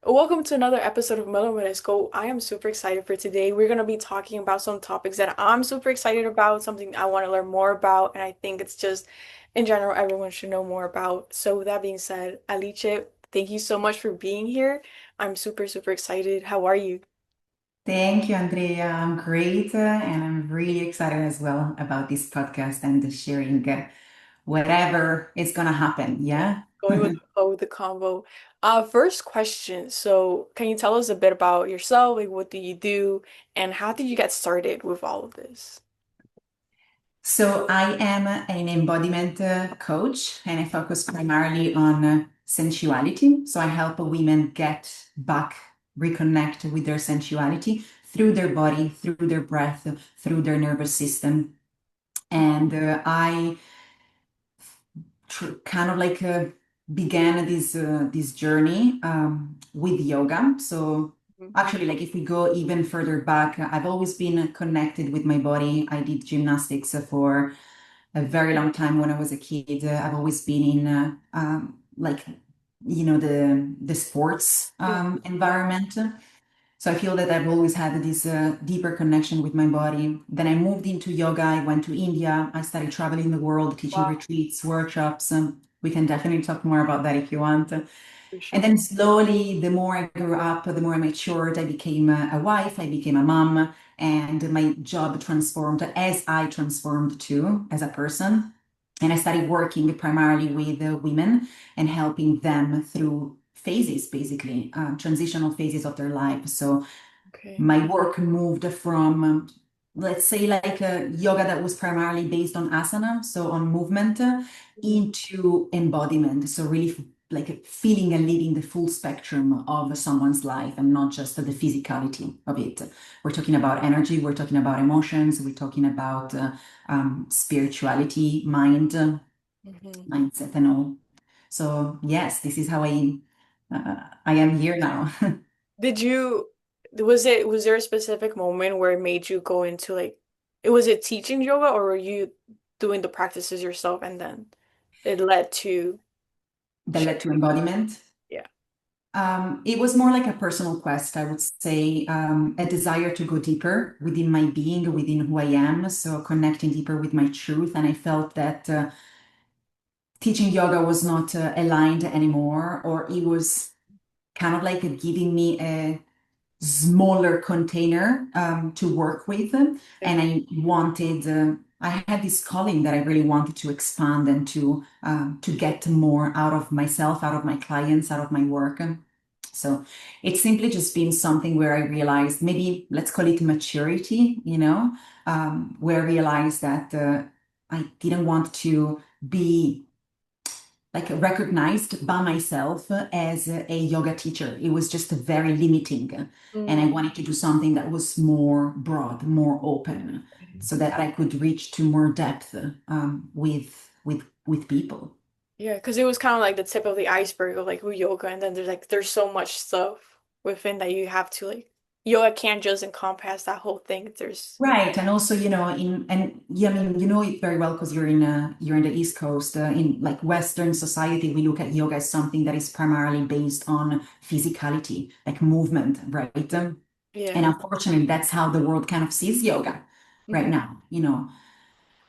Welcome to another episode of Mellow Let's Go. I am super excited for today. We're going to be talking about some topics that I'm super excited about, something I want to learn more about, and I think it's just in general everyone should know more about. So with that being said, Alice, thank you so much for being here. I'm super excited. How are you? Thank you, Andrea. I'm great, and I'm really excited as well about this podcast and the sharing whatever is gonna happen. Yeah. Yeah. Going with the flow with the convo. First question. So, can you tell us a bit about yourself? Like, what do you do, and how did you get started with all of this? So I am an embodiment coach, and I focus primarily on sensuality. So I help women get back, reconnect with their sensuality through their body, through their breath, through their nervous system. And I kind of like began this journey with yoga. So Mhm. actually, like if we go even further back, I've always been connected with my body. I did gymnastics for a very long time when I was a kid. I've always been in like the sports environment. So I feel that I've always had this deeper connection with my body. Then I moved into yoga. I went to India. I started traveling the world, teaching Wow, retreats, workshops. We can definitely talk more about that if you want. for And sure. then slowly, the more I grew up, the more I matured. I became a wife. I became a mom, and my job transformed as I transformed too as a person. And I started working primarily with women and helping them through phases, basically, transitional phases of their life. So Okay. my work moved from, let's say, like yoga that was primarily based on asana, so on movement, Mhm. into embodiment. So really like feeling and living the full spectrum of someone's life and not just the physicality of it. We're talking about energy, we're talking about emotions, we're talking about spirituality, mind, Mhm. mindset, and all. So yes, this is how I am here now. Did you, was there a specific moment where it made you go into like, was it teaching yoga or were you doing the practices yourself and then it led to That sh led to embodiment. yeah. It was more like a personal quest, I would say, a desire to go deeper within my being, within who I am. So connecting deeper with my truth. And I felt that teaching yoga was not aligned anymore, or it was kind of like giving me a smaller container to work with. And Yeah. I had this calling that I really wanted to expand and to get more out of myself, out of my clients, out of my work. So it's simply just been something where I realized maybe let's call it maturity, where I realized that I didn't want to be like recognized by myself as a yoga teacher. It was just very limiting. And Mm, I wanted to do something that was more broad, more open, okay. so that I could reach to more depth with people. Yeah, because it was kind of like the tip of the iceberg of like who yoga and then there's so much stuff within that you have to like yoga can't just encompass that whole thing. There's Right, and also, yeah, I mean, you know it very well because you're in the East Coast. In like Western society, we look at yoga as something that is primarily based on physicality, like movement, right? And yeah. unfortunately, that's how the world kind of sees yoga right Hmm. now.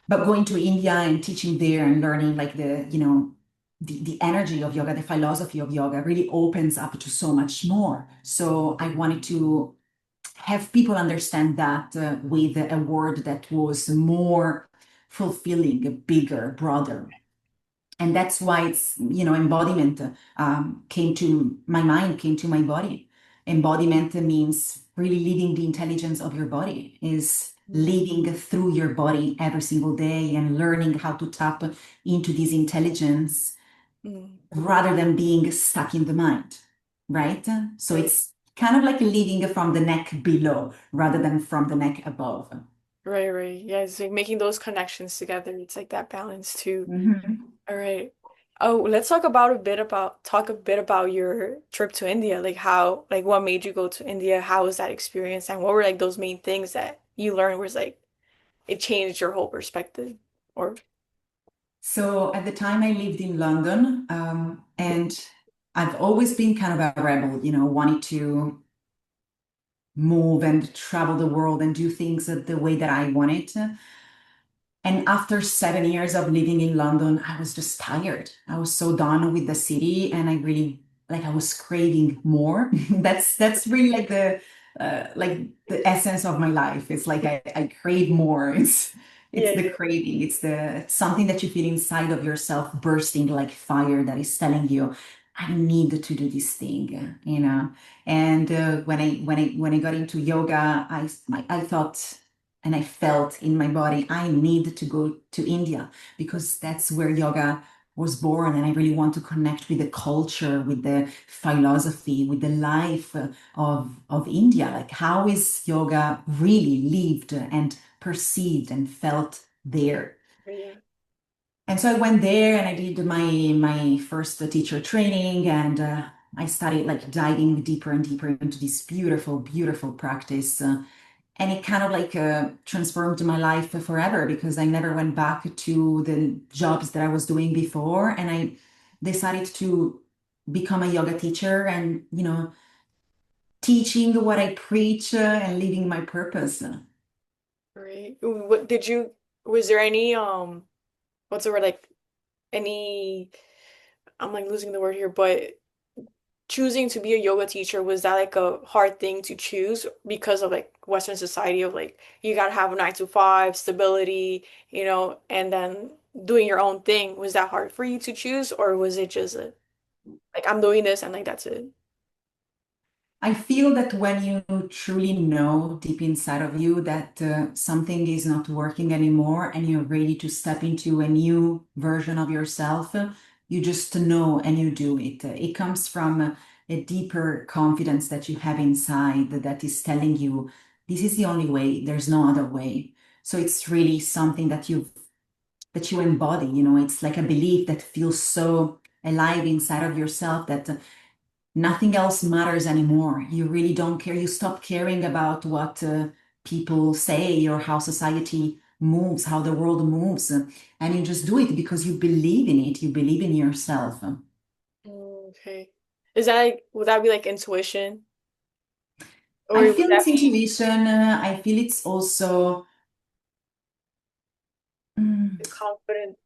But going to India and teaching there and learning like the energy of yoga, the philosophy of yoga really opens up to so much more. So I wanted to have people understand that with a word that was more fulfilling, bigger, broader. And that's why embodiment came to my mind, came to my body. Embodiment means really living the intelligence of your body, is living through your body every single day and learning how to tap into this intelligence Mm, rather than being stuck in the mind, right? So right, it's kind of like living from the neck below rather than from the neck above. right. Yeah, it's like making those connections together. It's like that balance too. Mhm. All right. Oh, let's talk a bit about your trip to India. Like how, like what made you go to India? How was that experience? And what were like those main things that you learned was like it changed your whole perspective? Or So at the time I lived in London, and I've always been kind of a rebel, wanting to move and travel the world and do things the way that I wanted. And after 7 years of living in London, I was just tired. I was so done with the city, and I really I was craving more. That's really like the essence of my life. It's like I crave more. It's Yeah, the yeah. craving. It's the something that you feel inside of yourself bursting like fire that is telling you, I need to do this thing. And when I got into yoga, I thought and I felt in my body, I need to go to India because that's where yoga was born. And I really want to connect with the culture, with the philosophy, with the life of India. Like, how is yoga really lived and perceived and felt there? Yeah. And so I went there and I did my first teacher training, and I started like diving deeper and deeper into this beautiful, beautiful practice. And it kind of transformed my life forever because I never went back to the jobs that I was doing before. And I decided to become a yoga teacher and, teaching what I preach and living my purpose. Right. What did you, was there any, what's the word, like, any, I'm like losing the word here, but choosing to be a yoga teacher, was that like a hard thing to choose because of like Western society of like you gotta have a 9 to 5 stability, and then doing your own thing? Was that hard for you to choose, or was it just like I'm doing this and like that's it? I feel that when you truly know deep inside of you that something is not working anymore and you're ready to step into a new version of yourself, you just know and you do it. It comes from a deeper confidence that you have inside that is telling you this is the only way, there's no other way. So it's really something that you embody, it's like a belief that feels so alive inside of yourself that nothing else matters anymore. You really don't care. You stop caring about what people say or how society moves, how the world moves, and you just do it because you believe in it. You believe in yourself. Okay. Is that like, would that be like intuition? Or I would feel that it's be intuition. I feel it's also. the mm, confidence?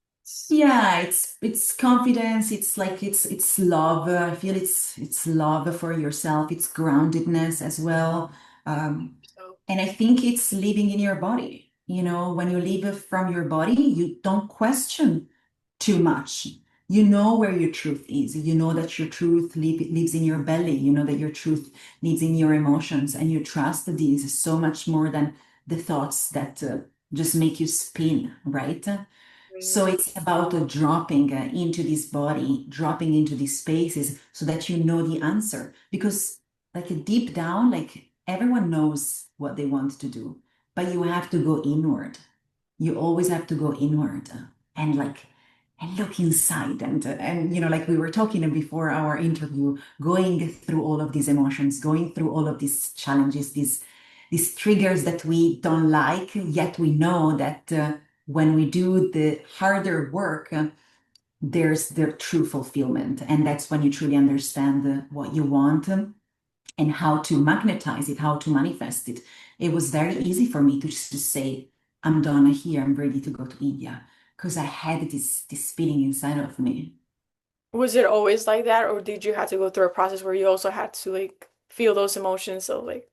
Yeah, it's confidence. It's like it's love. I feel it's love for yourself. It's groundedness as well. So, And I think it's living in your body. When you live from your body, you don't question too much. You know where your truth is. You know that your truth lives in your belly. You know that your truth lives in your emotions, and you trust these so much more than the thoughts that just make you spin, right? So mm, it's about dropping into this body, dropping into these spaces so that you know the answer. Because, like, deep down, like, everyone knows what they want to do, but you have to go inward. You always have to go inward and, like, and look inside. And, like we were talking before our interview, going through all of these emotions, going through all of these challenges, these triggers that we don't like, yet we know that. When we do the harder work, there's the true fulfillment. And that's when you truly understand what you want and how to magnetize it, how to manifest it. It was very easy for me to just say, I'm done here, I'm ready to go to India, because I had this feeling inside of me. was it always like that, or did you have to go through a process where you also had to like feel those emotions, so like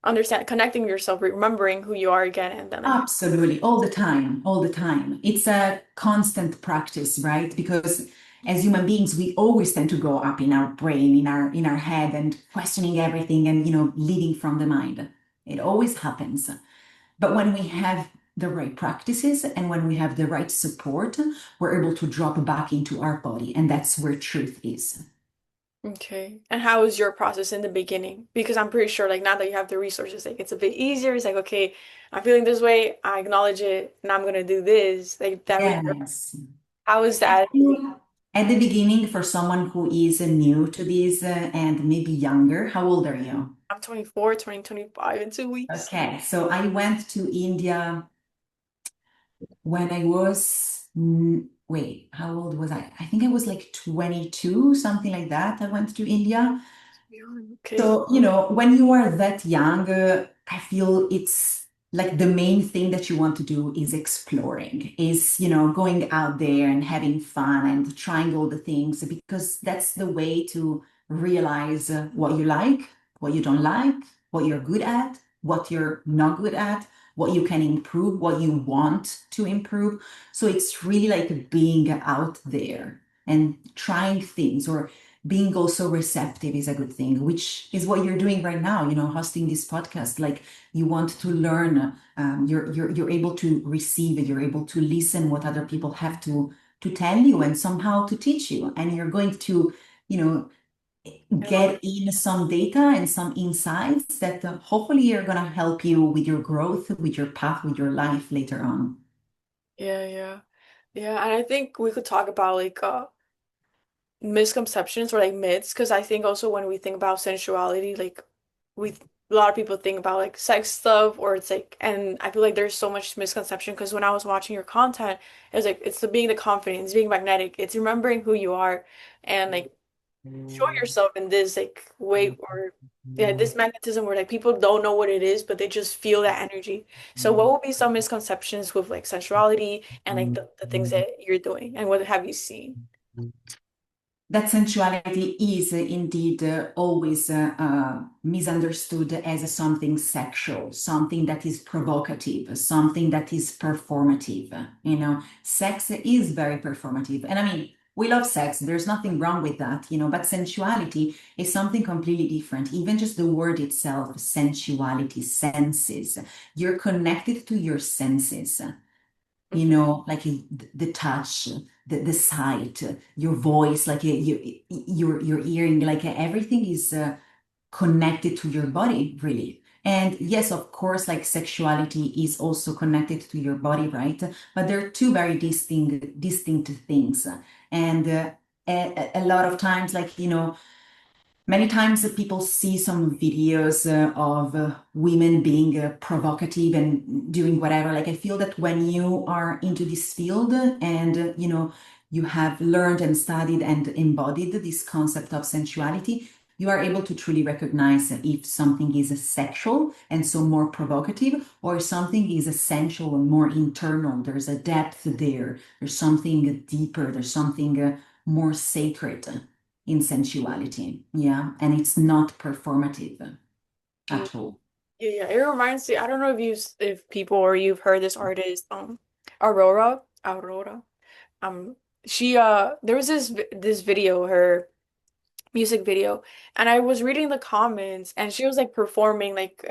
understand, connecting yourself, remembering who you are again, and then like, Absolutely, all the time, all the time. It's a constant practice, right? Because as human beings, we always tend to go up in our brain, in our head, and questioning everything, and leading from the mind. It always happens. But when we have the right practices and when we have the right support, we're able to drop back into our body, and that's where truth is. okay. And how was your process in the beginning? Because I'm pretty sure like now that you have the resources, like it's a bit easier. It's like, okay, I'm feeling this way, I acknowledge it, and I'm gonna do this. Like that was your, Yes. how was I that? feel at the beginning, for someone who is new to this and maybe younger, how old are you? I'm 24, 2025 in 2 weeks. Okay, so I went to India when I was wait, how old was I? I think I was like 22, something like that. I went to India. Okay. So, when you are that young, I feel it's like the main thing that you want to do is exploring, is, going out there and having fun and trying all the things because that's the way to realize what you like, what you don't like, what you're good at, what you're not good at, what you can improve, what you want to improve. So it's really like being out there and trying things or being also receptive is a good thing, which is what you're doing right now, hosting this podcast. Like you want to learn, you're able to receive it, you're able to listen what other people have to tell you and somehow to teach you. And you're going to, you know, I love it. get in some data and some insights that hopefully are going to help you with your growth, with your path, with your life later on. Yeah, yeah. Yeah, and I think we could talk about like misconceptions or like myths because I think also when we think about sensuality, like we a lot of people think about like sex stuff or it's like and I feel like there's so much misconception because when I was watching your content, it was like it's the being the confidence, being magnetic, it's remembering who you are and like show yourself in this like way or yeah, this magnetism where like people don't know what it is, but they just feel that energy. So what would be some misconceptions with like sensuality and like the things that you're doing and what have you seen? That sensuality is indeed always misunderstood as something sexual, something that is provocative, something that is performative. Sex is very performative. And I mean, we love sex, there's nothing wrong with that, but sensuality is something completely different. Even just the word itself, sensuality, senses, you're connected to your senses, Hmm. like the touch, the sight, your voice, like your hearing, like everything is connected to your body, really. And yes, of course, like sexuality is also connected to your body, right? But they're two very distinct things. And a lot of times, like, many times people see some videos of women being provocative and doing whatever. Like I feel that when you are into this field and you have learned and studied and embodied this concept of sensuality, you are able to truly recognize if something is sexual and so more provocative, or something is essential and more internal. There's a depth there. There's something deeper. There's something more sacred in sensuality. Yeah. And it's not performative Yeah, at all. yeah. It reminds me, I don't know if if people or you've heard this artist, Aurora. Um, she there was this video, her music video, and I was reading the comments and she was like performing like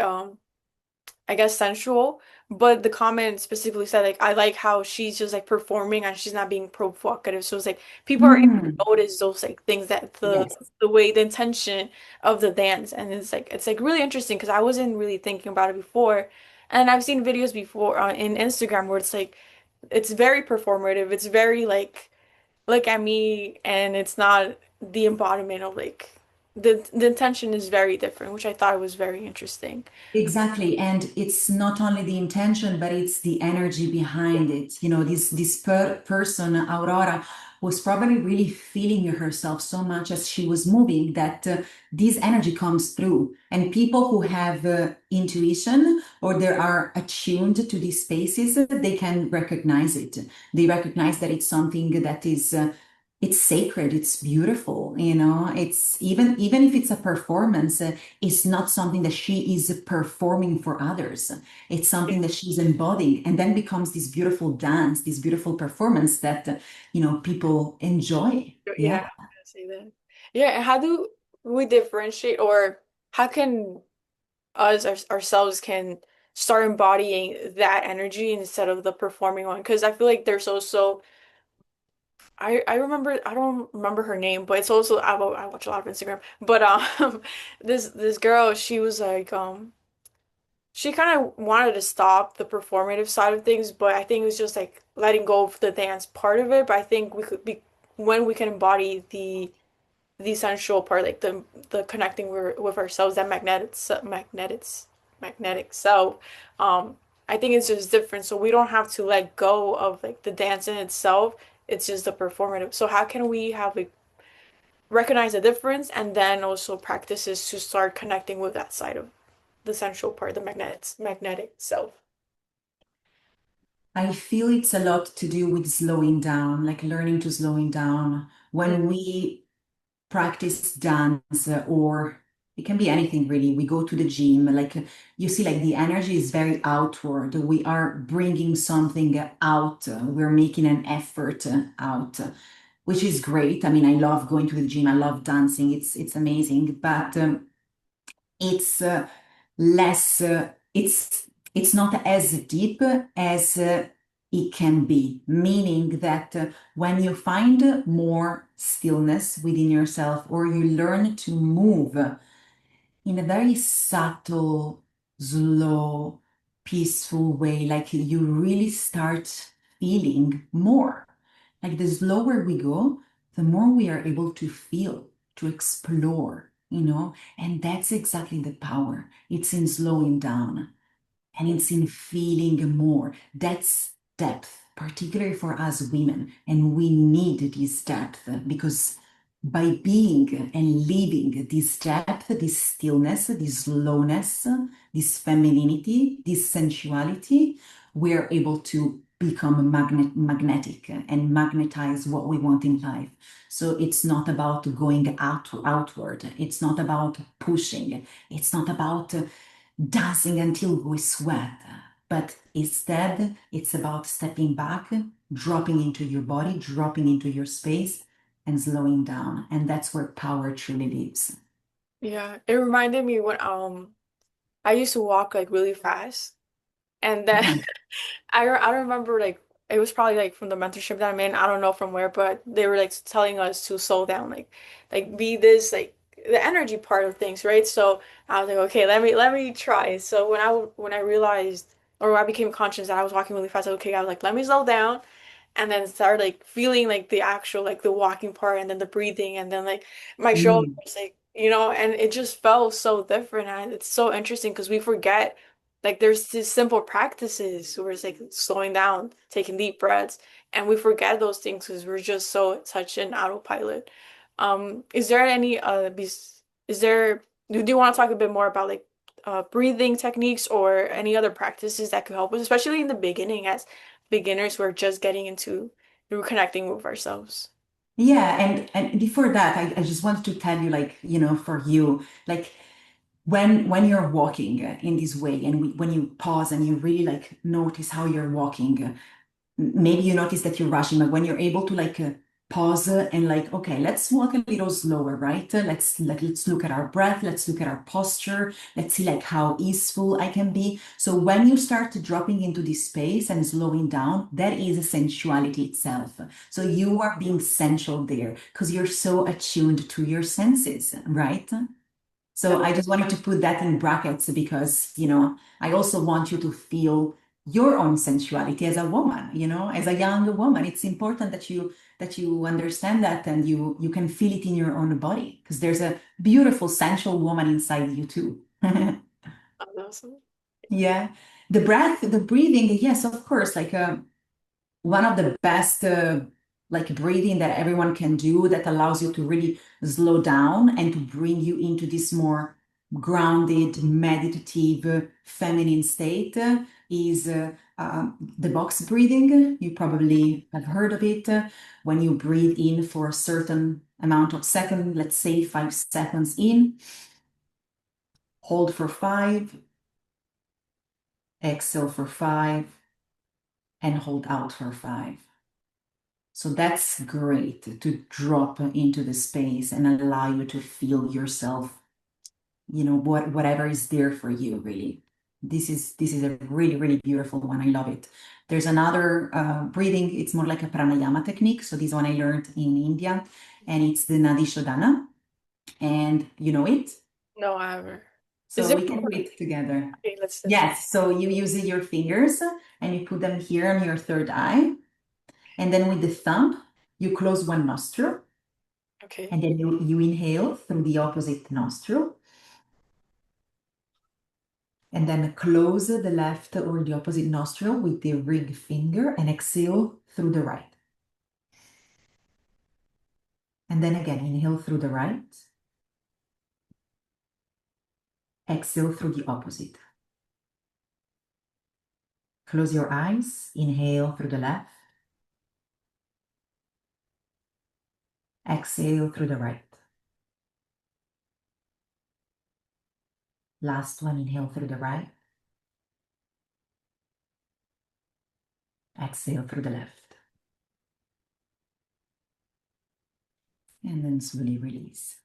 I guess sensual, but the comment specifically said like I like how she's just like performing and she's not being provocative. So it's like people are able Mm, to notice those like things that yes. the way the intention of the dance and it's like really interesting because I wasn't really thinking about it before. And I've seen videos before on in Instagram where it's like it's very performative. It's very like look at me and it's not the embodiment of like the intention is very different, which I thought was very interesting. Exactly. And it's not only the intention, but it's the energy behind it. This person, Aurora, was probably really feeling herself so much as she was moving that this energy comes through. And people who have intuition or they are attuned to these spaces, they can recognize it. They recognize that it's something that is it's sacred, it's beautiful, it's even if it's a performance, it's not something that she is performing for others. It's something that she's embodying and then becomes this beautiful dance, this beautiful performance that, people enjoy. Yeah, Yeah. I was gonna say that. Yeah, and how do we differentiate or how can ourselves can start embodying that energy instead of the performing one? Because I feel like there's also I remember I don't remember her name, but it's also I watch a lot of Instagram. But this girl, she was like she kind of wanted to stop the performative side of things, but I think it was just like letting go of the dance part of it. But I think we could be when we can embody the essential part, like the connecting with ourselves, that magnetic self. I think it's just different. So we don't have to let go of like the dance in itself it's just the performative. So how can we have like recognize the difference and then also practices to start connecting with that side of the sensual part, the magnetic self? I feel it's a lot to do with slowing down, like learning to slowing down. When we practice dance or it can be anything really, we go to the gym, like you see, like the energy is very outward. We are bringing something out. We're making an effort out, which is great. I mean, I love going to the gym. I love dancing. It's amazing, but it's less it's not as deep as it can be, meaning that when you find more stillness within yourself or you learn to move in a very subtle, slow, peaceful way, like you really start feeling more. Like the slower we go, the more we are able to feel, to explore, and that's exactly the power. It's in slowing down and it's in feeling more. That's depth, particularly for us women. And we need this depth because by being and living this depth, this stillness, this slowness, this femininity, this sensuality, we're able to become magnetic and magnetize what we want in life. So it's not about going outward. It's not about pushing. It's not about dancing until we sweat. But instead, it's about stepping back, dropping into your body, dropping into your space, and slowing down. And that's where power truly lives. Yeah, it reminded me when I used to walk like really fast, and then I remember like it was probably like from the mentorship that I'm in. I don't know from where, but they were like telling us to slow down, like be this like the energy part of things, right? So I was like, okay, let me try. So when I realized or I became conscious that I was walking really fast, okay, I was like, let me slow down and then start like feeling like the actual like the walking part and then the breathing and then like my shoulders Mm. like and it just felt so different and it's so interesting because we forget like there's these simple practices where it's like slowing down, taking deep breaths, and we forget those things because we're just so such an autopilot. Is there any is there do you want to talk a bit more about like breathing techniques or any other practices that could help us, especially in the beginning as beginners who are just getting into reconnecting with ourselves? Yeah, and before that, I just wanted to tell you, like, for you, like when you're walking in this way, and when you pause and you really like notice how you're walking, maybe you notice that you're rushing, but when you're able to like pause and like, okay, let's walk a little slower, right? Let's look at our breath, let's look at our posture, let's see like how easeful I can be. So when you start dropping into this space and slowing down, that is sensuality itself. So you are being sensual there because you're so attuned to your senses, right? So I just wanted to put that in brackets because, I also want you to feel your own sensuality as a woman, as a young woman. It's important that you understand that and you can feel it in your own body because there's a beautiful sensual woman inside you too. Awesome. Yeah. The breath, the breathing, yes, of course, like one of the best like breathing that everyone can do that allows you to really slow down and to bring you into this more grounded meditative feminine state is the box breathing. You probably have heard of it. When you breathe in for a certain amount of seconds, let's say 5 seconds in, hold for 5, exhale for 5, and hold out for 5. So that's great to drop into the space and allow you to feel yourself, whatever is there for you, really. This is a really, really beautiful one. I love it. There's another breathing, it's more like a pranayama technique. So this one I learned in India, and it's the Nadi Shodhana, and you know it. No, I haven't. Is So there we can do it together. okay, let's try. Yes, so you use your fingers and you put them here on your third eye. And then with the thumb, you close one nostril Okay. and then you inhale through the opposite nostril and then close the left or the opposite nostril with the ring finger and exhale through the right. And then again, inhale through the right, exhale through the opposite. Close your eyes, inhale through the left, exhale through the right. Last one, inhale through the right, exhale through the left. And then slowly release.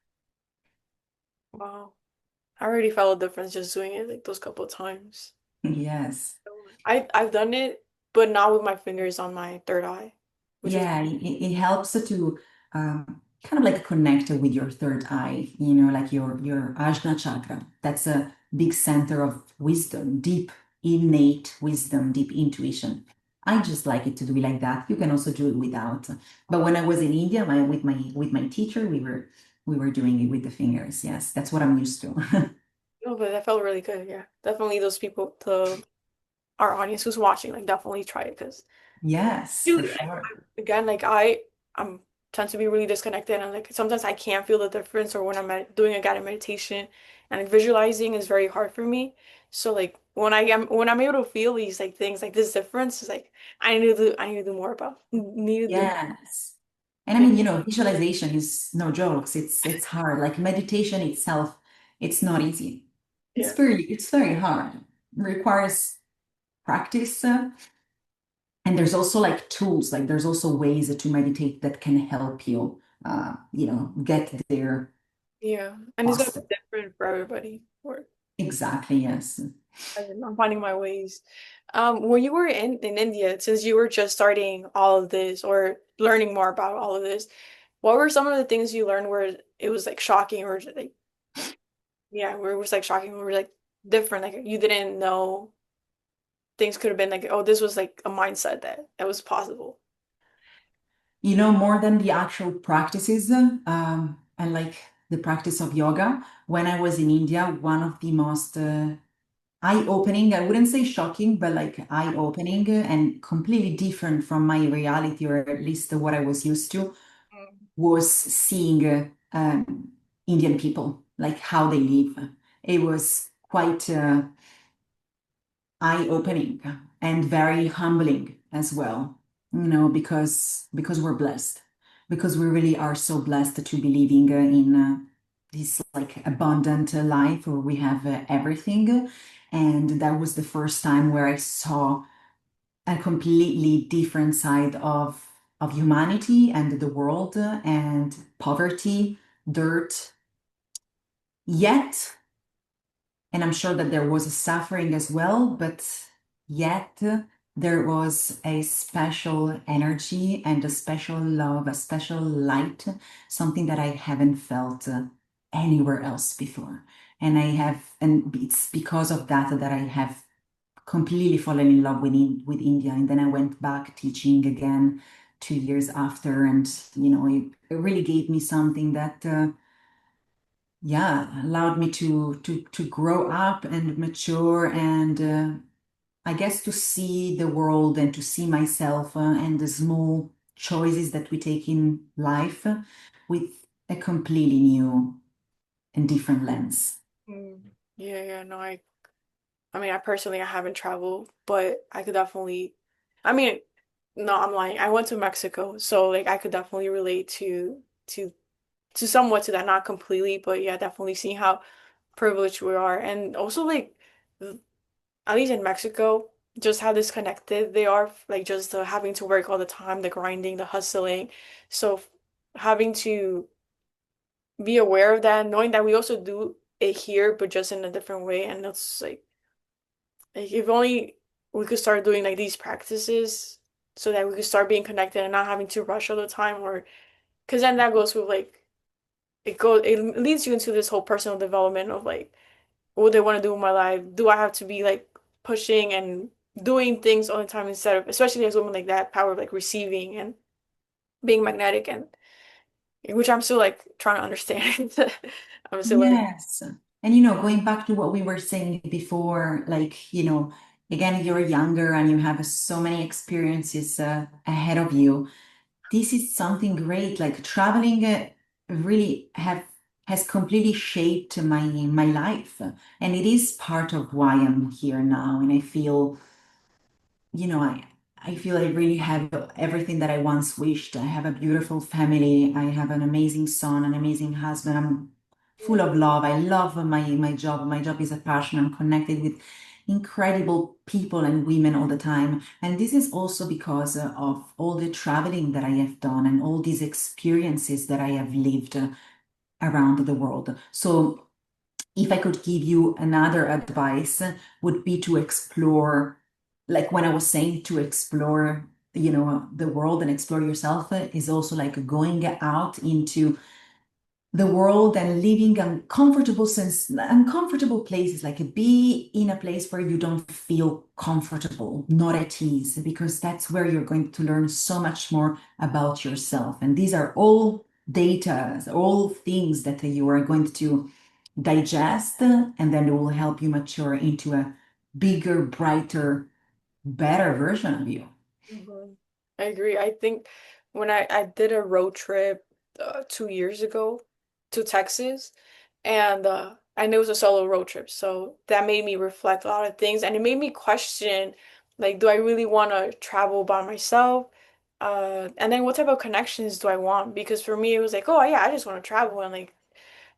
Wow. I already felt a difference just doing it like those couple of times. Yes. I've done it, but not with my fingers on my third eye, which is Yeah, it helps to kind of like connect with your third eye, you know, like your Ajna chakra. That's a big center of wisdom, deep innate wisdom, deep intuition. I just like it to do it like that. You can also do it without. But when I was in India, with my teacher, we were doing it with the fingers. Yes, that's what I'm used to. no, but that felt really good. Yeah, definitely those people, our audience who's watching, like definitely try it because Yes, for really, sure. again, like I'm tend to be really disconnected and like sometimes I can't feel the difference or when I'm doing a guided meditation and like, visualizing is very hard for me. So like when I'm able to feel these like things like this difference is like I need to do more about need to do Yes. And I yeah mean, visualization is no jokes. It's hard. Like meditation itself, it's not easy. It's yeah very hard. It requires practice. And there's also like tools, like there's also ways to meditate that can help you get there yeah and it's gonna be faster. different for everybody. Or Exactly, yes. I'm finding my ways. When you were in India, since you were just starting all of this or learning more about all of this, what were some of the things you learned where it was like shocking or like yeah, where it was like shocking or like different, like you didn't know things could have been like, oh, this was like a mindset that was possible. More than the actual practices, and like the practice of yoga, when I was in India, one of the most eye-opening, I wouldn't say shocking, but like eye-opening and completely different from my reality, or at least what I was used to, Mm. was seeing Indian people, like how they live. It was quite eye-opening and very humbling as well, because we're blessed, because we really are so blessed to be living in this like abundant life where we have everything. And that was the first time where I saw a completely different side of humanity and the world and poverty, dirt. Yet, and I'm sure that there was a suffering as well, but yet there was a special energy and a special love, a special light, something that I haven't felt anywhere else before. And it's because of that that I have completely fallen in love with India. And then I went back teaching again 2 years after, and it really gave me something that yeah, allowed me to grow up and mature, and I guess to see the world and to see myself and the small choices that we take in life with a completely new and different lens. Mm. Yeah, yeah, no, I mean, I personally I haven't traveled, but I could definitely, I mean, no, I'm lying. I went to Mexico, so like I could definitely relate to somewhat to that, not completely, but yeah, definitely seeing how privileged we are, and also like at least in Mexico, just how disconnected they are, like just the having to work all the time, the grinding, the hustling. So having to be aware of that, knowing that we also do it here, but just in a different way, and it's like if only we could start doing like these practices so that we could start being connected and not having to rush all the time, or because then that goes with like it leads you into this whole personal development of like what they want to do in my life. Do I have to be like pushing and doing things all the time instead of, especially as women, like that power of like receiving and being magnetic, and which I'm still like trying to understand. I'm still learning. Yes. And going back to what we were saying before, like, again, you're younger and you have so many experiences ahead of you. This is something great, like traveling. really have has completely shaped my life, and it is part of why I'm here now. And I feel, I feel I really have everything that I once wished. I have a beautiful family. I have an amazing son, an amazing husband. I'm full of love. I love my job. My job is a passion. I'm connected with incredible people and women all the time. And this is also because of all the traveling that I have done and all these experiences that I have lived around the world. So if I could give you another advice, would be to explore, like when I was saying, to explore, the world and explore yourself, is also like going out into the world and living uncomfortable places, like be in a place where you don't feel comfortable, not at ease, because that's where you're going to learn so much more about yourself. And these are all data, all things that you are going to digest, and then it will help you mature into a bigger, brighter, better version of you. Mhm. I agree. I think when I did a road trip 2 years ago to Texas, and it was a solo road trip, so that made me reflect a lot of things, and it made me question, like, do I really want to travel by myself? And then what type of connections do I want? Because for me, it was like, oh yeah, I just want to travel and like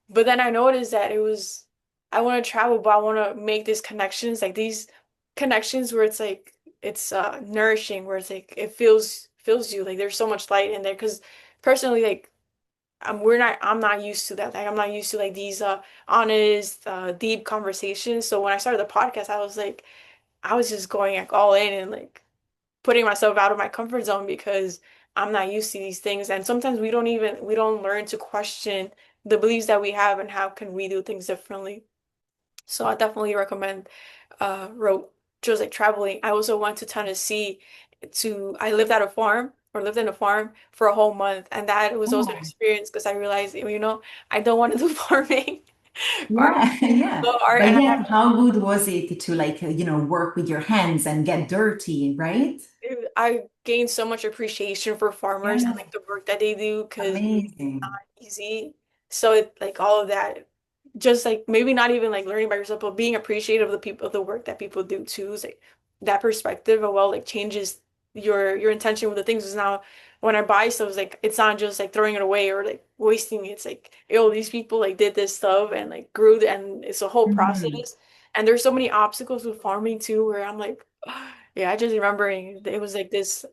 but then I noticed that it was I want to travel, but I want to make these connections, like these connections where it's like it's nourishing, where it's like it feels you, like there's so much light in there. Because personally, like I'm not used to that. Like I'm not used to like these honest, deep conversations. So when I started the podcast, I was just going like all in and like putting myself out of my comfort zone because I'm not used to these things. And sometimes we don't learn to question the beliefs that we have and how can we do things differently. So I definitely recommend road just like traveling. I also went to Tennessee to I lived at a farm or lived in a farm for a whole month, and that was also an Oh, experience because I realized, I don't want to do farming or yeah, yeah. art But and yeah, how good was it to like, work with your hands and get dirty, right? I gained so much appreciation for farmers and Yeah, like the work that they do because amazing. easy. So it like all of that, just like maybe not even like learning by yourself, but being appreciative of the people, of the work that people do too. Is like that perspective of well, like changes your intention with the things. Is now when I buy stuff, it's like it's not just like throwing it away or like wasting it. It's like, yo, these people like did this stuff and like grew and it's a whole Mhm. process. And there's so many obstacles with farming too, where I'm like, yeah, I just remembering it was like this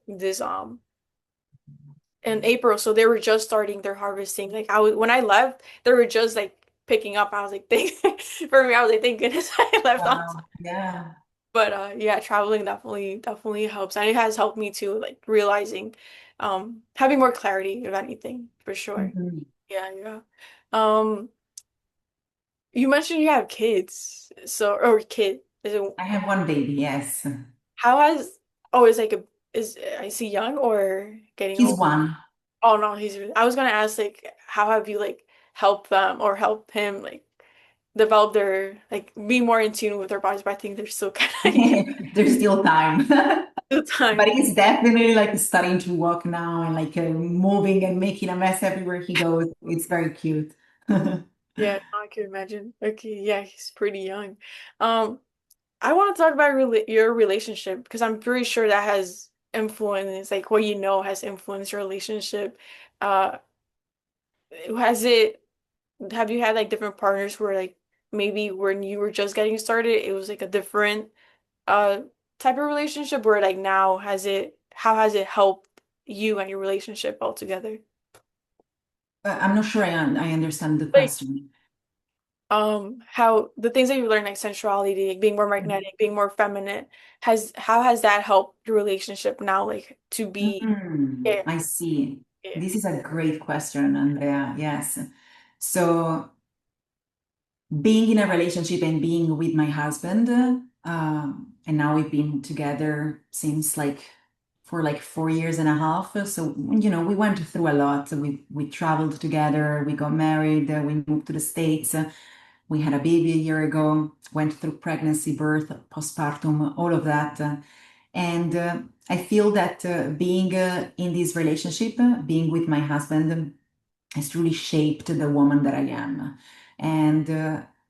in April, so they were just starting their harvesting. Like I was when I left, they were just like picking up. I was like, thank for me, I was like, thank goodness I left on time. Wow. Yeah. But yeah, traveling definitely helps, and it has helped me too, like realizing, having more clarity, if anything, for sure. Mhm. Yeah, yeah. Um, you mentioned you have kids, so or kid. Is it I have one baby, yes. how has oh is he young or getting He's old? one. Oh no, I was gonna ask like how have you like helped them or helped him like develop their like be more in tune with their bodies, but I think they're still kind of There's still time. new But time. he's definitely like starting to walk now and like moving and making a mess everywhere he goes. It's very cute. Yeah, I can imagine. Okay, yeah, he's pretty young. Um, I want to talk about your relationship because I'm pretty sure that has influenced like what you know has influenced your relationship. Uh, has it have you had like different partners where like maybe when you were just getting started, it was like a different uh type of relationship where like now how has it helped you and your relationship altogether? I'm not sure I understand the Like question. how the things that you learn like sensuality, like being more magnetic, being more feminine, has how has that helped your relationship now like to be yeah, I see. yeah. This is a great question, Andrea. Yes. So being in a relationship and being with my husband, and now we've been together since like for like 4 years and a half. So, we went through a lot. We traveled together, we got married, we moved to the States, we had a baby a year ago, went through pregnancy, birth, postpartum, all of that. And I feel that being in this relationship, being with my husband, has truly shaped the woman that I am. And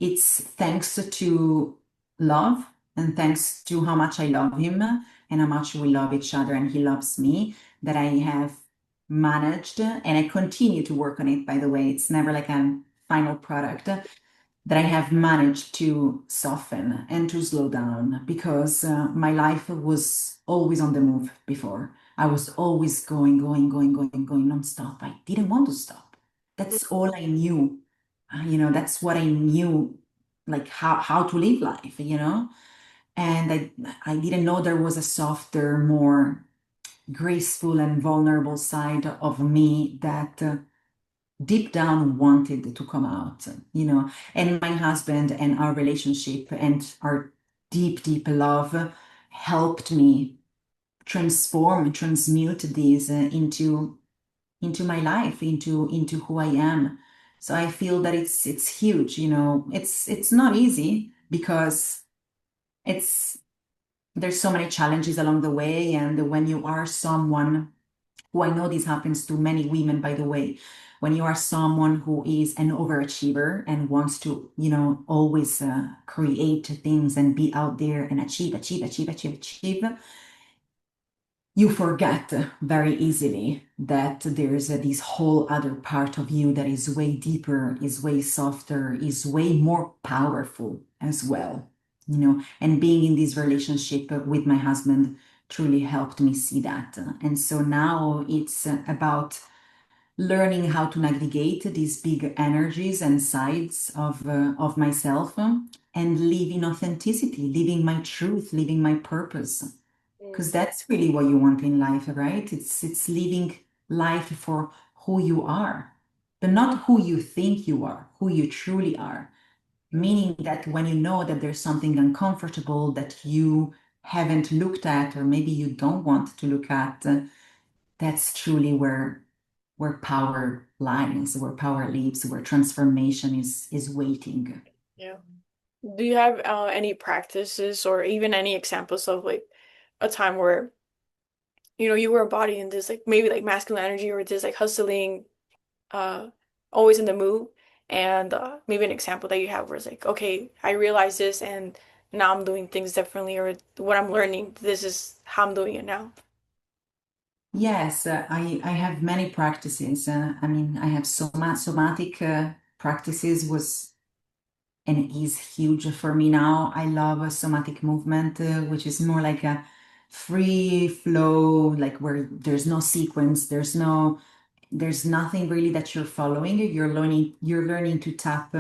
it's thanks to love and thanks to how much I love him and how much we love each other and he loves me that I have managed, and I continue to work on it, by the way. It's never like a final product that I have managed to soften and to slow down because my life was always on the move before. I was always going nonstop. I didn't want to stop. That's all I knew. That's what I knew, like how to live life, And I didn't know there was a softer, more graceful and vulnerable side of me that deep down wanted to come out, And my husband and our relationship and our deep love helped me transform, transmute these into my life, into who I am. So I feel that it's huge, It's not easy because it's there's so many challenges along the way, and when you are someone who, I know this happens to many women, by the way, when you are someone who is an overachiever and wants to, always create things and be out there and achieve, you forget very easily that there's this whole other part of you that is way deeper, is way softer, is way more powerful as well, And being in this relationship with my husband truly helped me see that. And so now it's about learning how to navigate these big energies and sides of myself, and live in authenticity, living my truth, living my purpose, Mm, because that's really what you want in life, right? It's living life for who you are, but not who you think you are, who you truly are. mm, Meaning that when you know that there's something uncomfortable that you haven't looked at, or maybe you don't want to look at, that's truly where power lies, where power lives, where transformation is waiting. yeah. Do you have any practices or even any examples of like a time where you were embodying this like maybe like masculine energy or this like hustling, uh, always in the mood, and maybe an example that you have where it's like, okay, I realize this and now I'm doing things differently, or what I'm learning, this is how I'm doing it now. Yes, I have many practices. I mean, I have somatic practices was and is huge for me now. I love a somatic movement, which is more like a free flow, like where there's no sequence, there's nothing really that you're following. You're learning to tap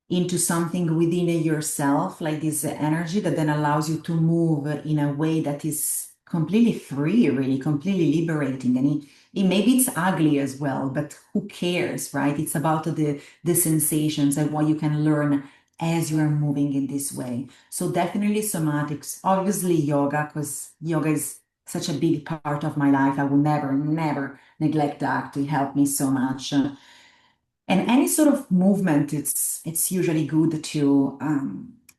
into something within yourself, like this energy that then allows you to move in a way that is completely free, really, completely liberating. And maybe it's ugly as well, but who cares, right? It's about the sensations and what you can learn as you are moving in this way. So definitely somatics, obviously yoga, because yoga is such a big part of my life. I will never neglect that to help me so much. And any sort of movement, it's usually good to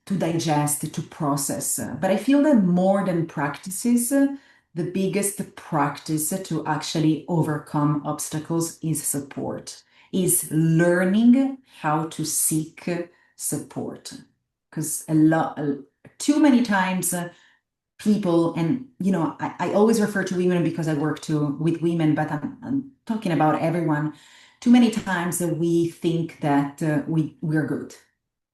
digest, to process. But I feel that more than practices, the biggest practice to actually overcome obstacles is support, is learning how to seek support. Because too many times people, and I always refer to women because I work with women, but I'm talking about everyone. Too many times we think that we're good,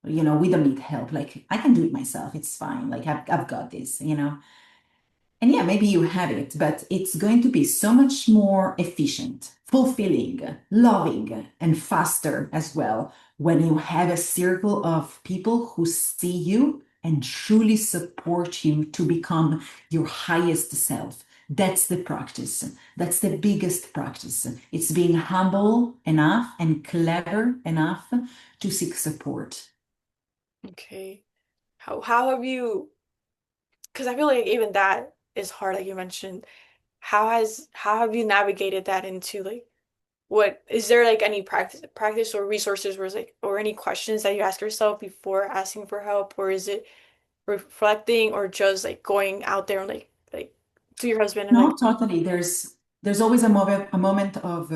we don't need help, like I can do it myself, it's fine, like I've got this. And yeah, maybe you have it, but it's going to be so much more efficient, fulfilling, loving, and faster as well when you have a circle of people who see you and truly support you to become your highest self. That's the practice. That's the biggest practice. It's being humble enough and clever enough to seek support. Okay. How have you, because I feel like even that is hard, like you mentioned. How have you navigated that into like, what is there like any practice or resources where it's like, or any questions that you ask yourself before asking for help, or is it reflecting or just like going out there and like to your husband and like, No, totally. There's always a moment of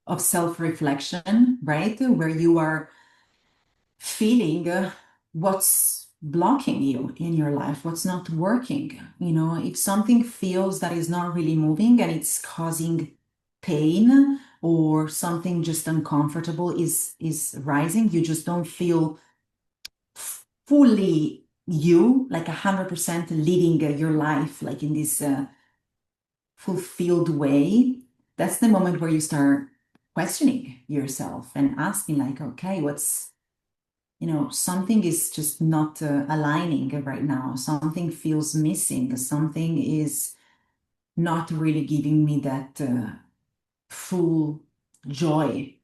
of self-reflection, right? Where you are feeling what's blocking you in your life, what's not working. You know, if something feels that is not really moving and it's causing pain or something just uncomfortable is rising, you just don't feel fully you, like 100% leading your life, like in this fulfilled way. That's the moment where you start questioning yourself and asking, like, okay, what's, something is just not aligning right now. Something feels missing. Something is not really giving me that full joy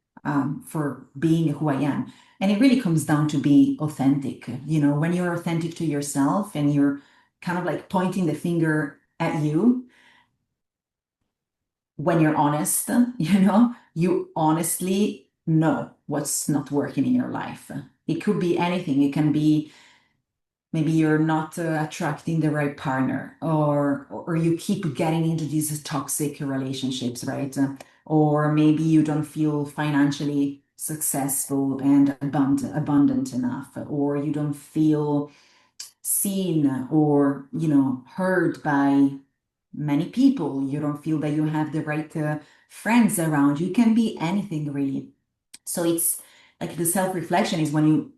for being who I am. And it really comes down to be authentic. You know, when you're authentic to yourself and you're kind of like pointing the finger at you, when you're honest, you honestly know what's not working in your life. It could be anything. It can be maybe you're not attracting the right partner, or you keep getting into these toxic relationships, right? Or maybe you don't feel financially successful and abundant enough, or you don't feel seen or heard by many people. You don't feel that you have the right friends around. You can be anything really. So it's like the self-reflection is when you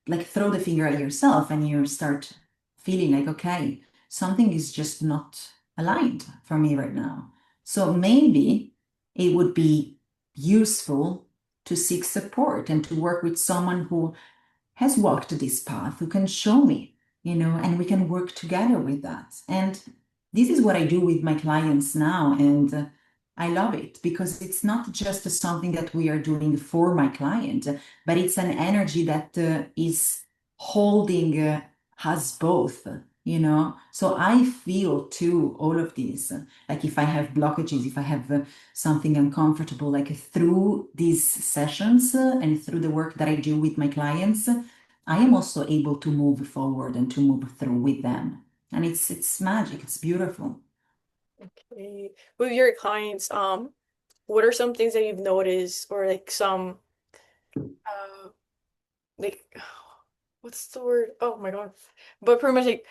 like throw the finger at yourself and you start feeling like, okay, something is just not aligned for me right now. So maybe it would be useful to seek support and to work with someone who has walked this path, who can show me, and we can work together with that. And this is what I do with my clients now. And I love it because it's not just something that we are doing for my client, but it's an energy that is holding us both. So I feel too all of this. Like if I have blockages, if I have something uncomfortable, like through these sessions and through the work that I do with my clients, I am also able to move forward and to move through with them. And it's magic. It's beautiful. Okay. With your clients, what are some things that you've noticed or like some uh like what's the word? Oh my God. But pretty much like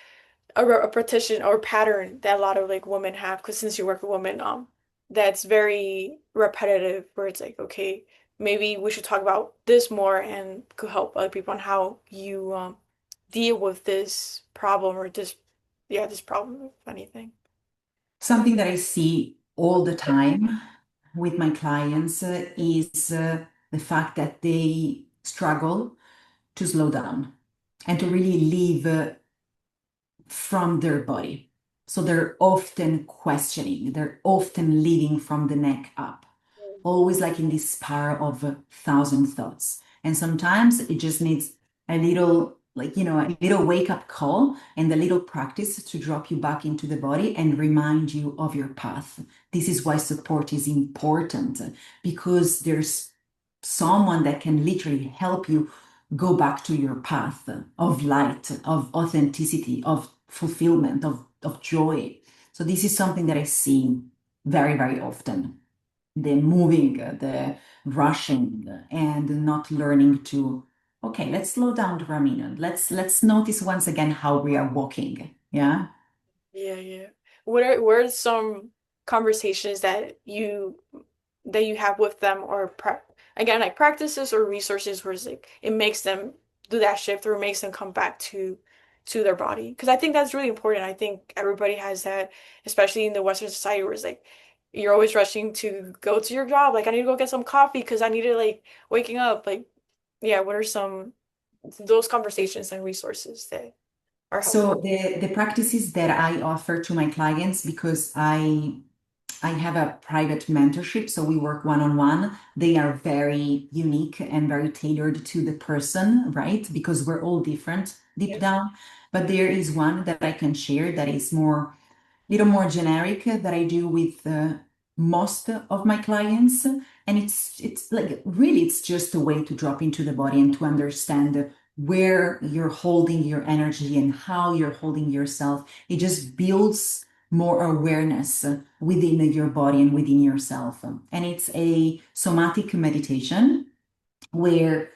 a petition or pattern that a lot of like women have, because since you work with women, that's very repetitive where it's like, okay, maybe we should talk about this more and could help other people on how you deal with this problem or this yeah, this problem, if anything. Something that I see all the time with my clients is the fact that they struggle to slow down and to really live from their body. So they're often questioning, they're often living from the neck up, always like in this spiral of a thousand thoughts. And sometimes it just needs a little, like, a little wake up call and a little practice to drop you back into the body and remind you of your path. This is why support is important, because there's someone that can literally help you go back to your path of light, of authenticity, of fulfillment, of joy. So this is something that I see very, very often. The moving, the rushing, and not learning to, okay, let's slow down for a minute. Let's notice once again how we are walking. Yeah. Yeah, yeah. What are some conversations that you have with them or again like practices or resources where it's like it makes them do that shift or makes them come back to their body? Because I think that's really important. I think everybody has that, especially in the Western society where it's like you're always rushing to go to your job. Like I need to go get some coffee because I need to like waking up. Like, yeah, what are some those conversations and resources that are helpful? So the practices that I offer to my clients, because I have a private mentorship, so we work one-on-one. They are very unique and very tailored to the person, right? Because we're all different deep Yeah. down. But there is one that I can share that is more, little more generic, that I do with most of my clients. And it's like really it's just a way to drop into the body and to understand where you're holding your energy and how you're holding yourself. It just builds more awareness within your body and within yourself. And it's a somatic meditation where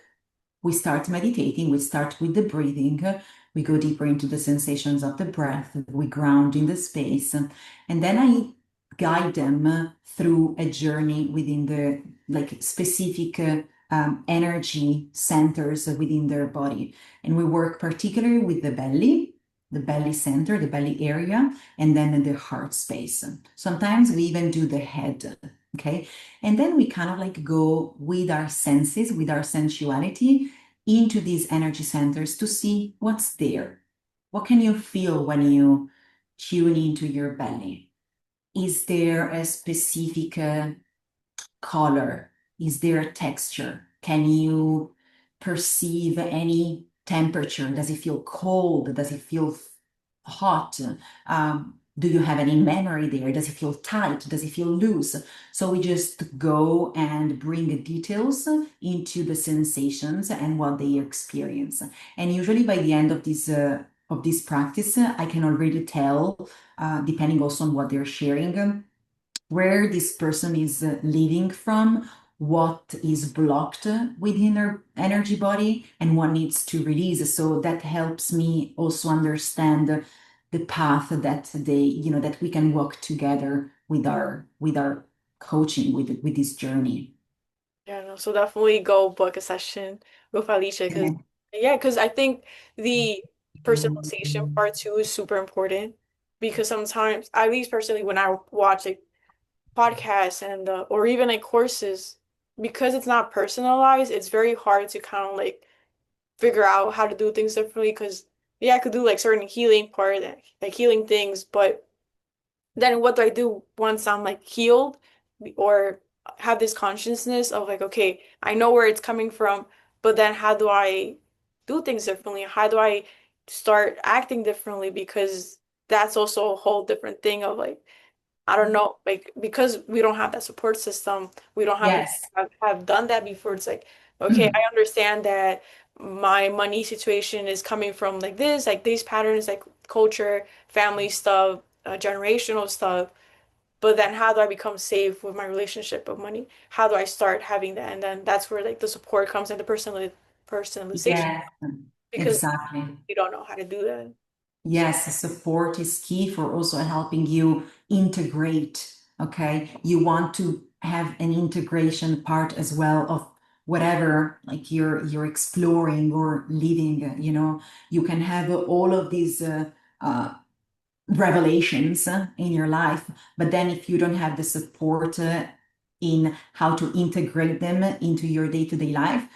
we start meditating, we start with the breathing, we go deeper into the sensations of the breath, we ground in the space, and then I guide them through a journey within the like specific energy centers within their body. And we work particularly with the belly center, the belly area, and then the heart space. Sometimes we even do the head. Okay. And then we kind of like go with our senses, with our sensuality into these energy centers to see what's there. What can you feel when you tune into your belly? Is there a specific color? Is there a texture? Can you perceive any temperature? Does it feel cold? Does it feel hot? Do you have any memory there? Does it feel tight? Does it feel loose? So we just go and bring the details into the sensations and what they experience. And usually by the end of this practice, I can already tell, depending also on what they're sharing, where this person is living from, what is blocked within their energy body, and what needs to release. So that helps me also understand the path that that we can walk together with our coaching with this journey. Yeah, no, so definitely go book a session with Alicia because yeah, because I think the personalization part too is super important because sometimes, at least personally, when I watch like podcasts and or even like courses, because it's not personalized, it's very hard to kind of like figure out how to do things differently. Because yeah, I could do like certain healing part, like healing things, but then what do I do once I'm like healed or have this consciousness of like, okay, I know where it's coming from, but then how do I do things differently? How do I start acting differently? Because that's also a whole different thing of like, I don't know, like because we don't have that support system, we don't have people Yes. that have done that before. It's like, okay, I understand that my money situation is coming from like this, like these patterns, like culture, family stuff, generational stuff. But then how do I become safe with my relationship of money? How do I start having that? And then that's where like the support comes and the personalization Yes, because exactly. we don't know how to do that. So Yes, support is key for also helping you integrate. Okay. You want to have an integration part as well of whatever like you're exploring or living, you can have all of these uh, revelations in your life, but then if you don't have the support in how to integrate them into your day-to-day life,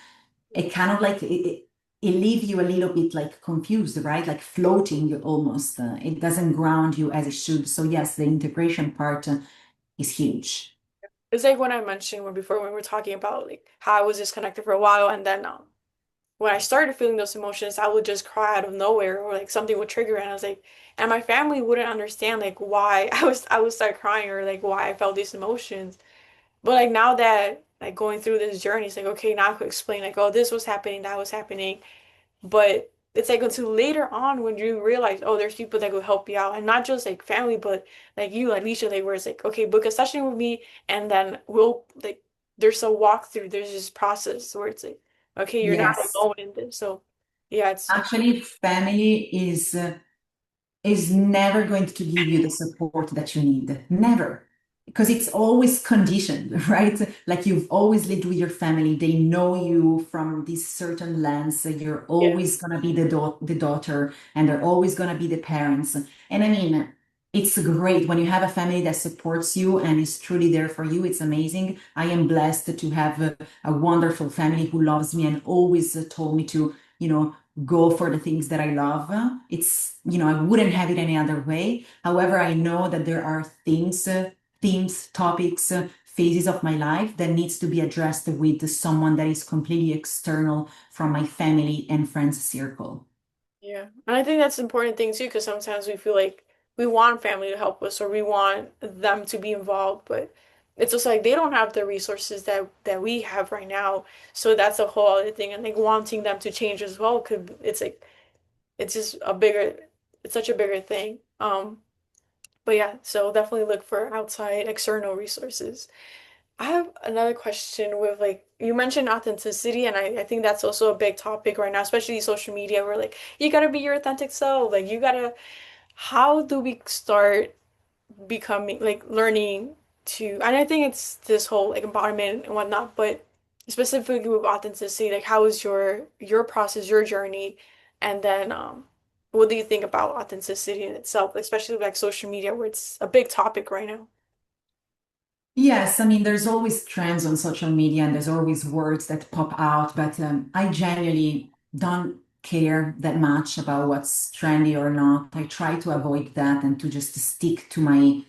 it kind of like it leaves you a little bit like confused, right? Like floating almost. It doesn't ground you as it should. So yes, the integration part is huge. it's like when I mentioned when before when we were talking about like how I was disconnected for a while and then when I started feeling those emotions, I would just cry out of nowhere or like something would trigger and I was like and my family wouldn't understand like why I would start crying or like why I felt these emotions. But like now that like going through this journey, it's like okay, now I could explain like oh this was happening, that was happening. But it's like until later on when you realize, oh, there's people that will help you out, and not just like family, but like you, like Alicia, like where it's like, okay, book a session with me, and then we'll like there's a walkthrough, there's this process where it's like, okay, you're not Yes. alone in this. So yeah, it's Actually, family is never going to give you the support that you need. Never. Because it's always conditioned, right? Like you've always lived with your family. They know you from this certain lens. You're yeah, always going to be the daughter, and they're always going to be the parents. And I mean, it's great when you have a family that supports you and is truly there for you. It's amazing. I am blessed to have a wonderful family who loves me and always told me to, go for the things that I love. I wouldn't have it any other way. However, I know that there are things, themes, topics, phases of my life that needs to be addressed with someone that is completely external from my family and friends circle. yeah. And I think that's an important thing too, because sometimes we feel like we want family to help us or we want them to be involved, but it's just like they don't have the resources that we have right now. So that's a whole other thing. And like wanting them to change as well could it's like it's just a bigger it's such a bigger thing. But yeah, so definitely look for outside external resources. I have another question with like you mentioned authenticity, and I think that's also a big topic right now, especially social media, where like you gotta be your authentic self. Like you gotta, how do we start becoming like learning to, and I think it's this whole like embodiment and whatnot, but specifically with authenticity, like how is your process, your journey, and then what do you think about authenticity in itself, especially with, like social media where it's a big topic right now? Yes, I mean, there's always trends on social media and there's always words that pop out, but I genuinely don't care that much about what's trendy or not. I try to avoid that and to just stick to my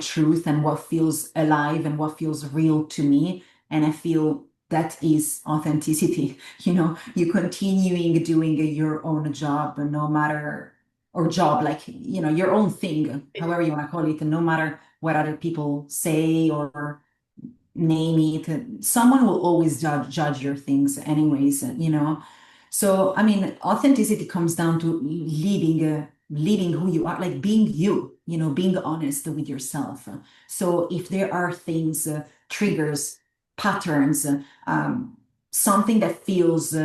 truth and what feels alive and what feels real to me. And I feel that is authenticity. You continuing doing your own job, no matter, or job, like, your own thing, however you want to call it, and no matter what other people say or name it. Someone will always judge your things anyways. So, I mean, authenticity comes down to living who you are, like being you, being honest with yourself. So if there are things, triggers, patterns, something that feels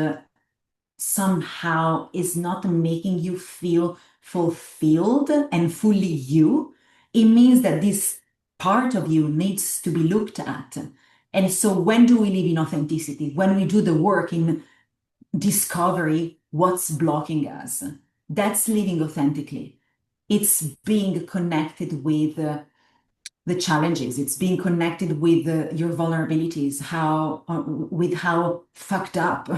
somehow is not making you feel fulfilled and fully you, it means that this part of you needs to be looked at. And so, when do we live in authenticity? When we do the work in discovery, what's blocking us? That's living authentically. It's being connected with the challenges. It's being connected with your vulnerabilities, how with how fucked up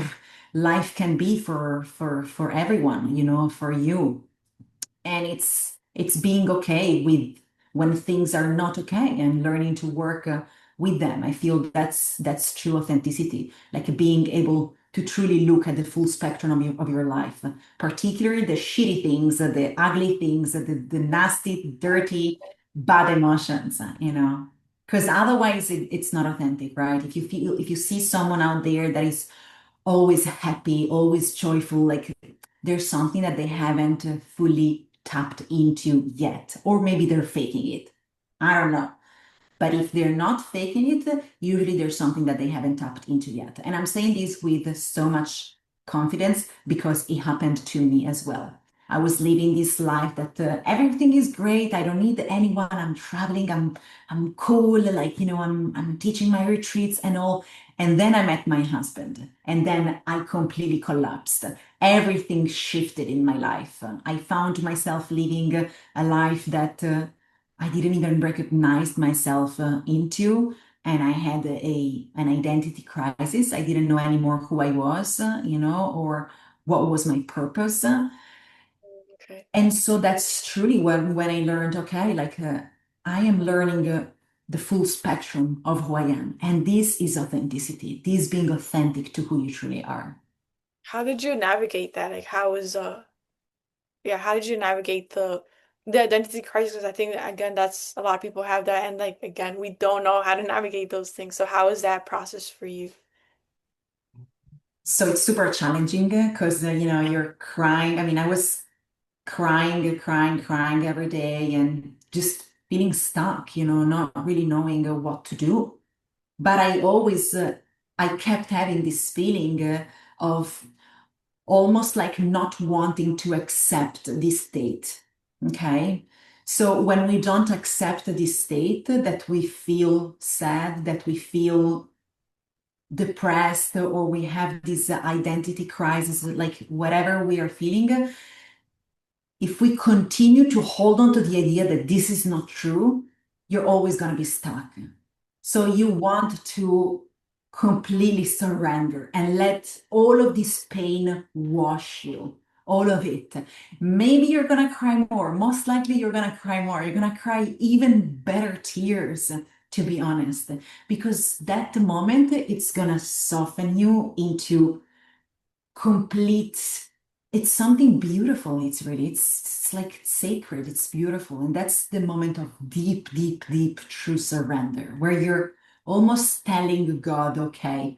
life can be for everyone, for you. And it's being okay with when things are not okay and learning to work with them. I feel that's true authenticity, like being able to truly look at the full spectrum of your life, particularly the shitty things, the ugly things, the nasty, dirty, bad emotions. Because otherwise it's not authentic, right? If you see someone out there that is always happy, always joyful, like there's something that they haven't fully tapped into yet, or maybe they're faking it. I don't know. But if they're not faking it, usually there's something that they haven't tapped into yet. And I'm saying this with so much confidence because it happened to me as well. I was living this life that everything is great. I don't need anyone. I'm traveling. I'm cool. Like I'm teaching my retreats and all. And then I met my husband, and then I completely collapsed. Everything shifted in my life. I found myself living a life that I didn't even recognize myself into, and I had an identity crisis. I didn't know anymore who I was, or what was my purpose. Okay. And so that's truly when I learned, okay, like I am learning the full spectrum of who I am, and this is authenticity. This being authentic to who you truly are. How did you navigate that? Like how is yeah, how did you navigate the identity crisis? I think that, again, that's a lot of people have that, and like again, we don't know how to navigate those things. So how is that process for you? So it's super challenging because you're crying. I mean, I was crying, crying, crying every day and just feeling stuck, not really knowing what to do. But I kept having this feeling of almost like not wanting to accept this state. Okay. So when we don't accept this state, that we feel sad, that we feel depressed, or we have this identity crisis, like whatever we are feeling, if we continue to hold on to the idea that this is not true, you're always going to be stuck. So you want to completely surrender and let all of this pain wash you, all of it. Maybe you're going to cry more. Most likely, you're going to cry more. You're going to cry even better tears, to be honest, because that moment, it's going to soften you into complete, it's something beautiful. It's like sacred, it's beautiful, and that's the moment of deep, deep, deep true surrender where you're almost telling God, okay,